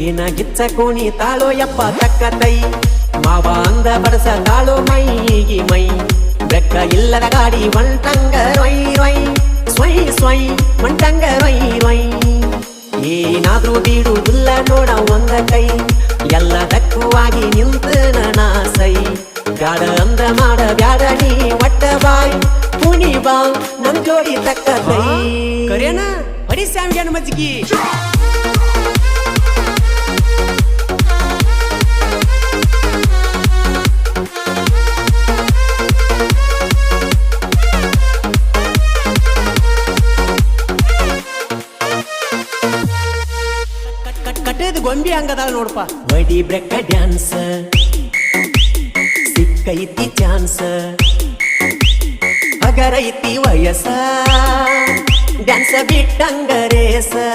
ಏನ ಗಿಚ್ಚ ಕೋಣಿ ತಾಳೋ ಯಪ್ಪ ತಕ್ಕ ತೈ ಮಾವ ಅಂದ ಬಡಸ ತಾಳೋ ಮೈಗಿ ಮೈ ಬೆಕ್ಕ ಇಲ್ಲದ ಗಾಡಿ ಒಂಟಂಗ ರೊಯ್ ರೊಯ್ ಸ್ವಯ್ ಸ್ವಯ್ ಒಂಟಂಗ ರೊಯ್ ರೊಯ್ ಏನಾದ್ರೂ ಬೀಡುವುದಿಲ್ಲ ನೋಡ ಒಂದ ಕೈ ಎಲ್ಲದಕ್ಕೂವಾಗಿ ನಿಂತ ನಾಸೈ ಬ್ಯಾಡ ಅಂದ ಮಾಡ ಬ್ಯಾಡ ನೀ ಒಟ್ಟ ಬಾಯ್ ಪುನಿ ಬಾ ನನ್ ಜೋಡಿ ತಕ್ಕ ತೈ ಕರೇನ ಬಡಿ ಸ್ಯಾಮ್ಗ್ಯಾನ ಮಜ್ಜಿಗಿ ಕಟ್ಟೇದು ಗೊಂಬಿ ಹಂಗದಾಳ ನೋಡಪ್ಪ ಬಡಿ ಬ್ರೆಕ್ಕ ಡ್ಯಾನ್ಸ್ ಸಿಕ್ಕೈತಿ ಚಾನ್ಸ್ ಹಗರೈತಿ ವಯಸ್ಸ ಡ್ಯಾನ್ಸ್ ಬಿಟ್ಟಂಗ ರೇಸ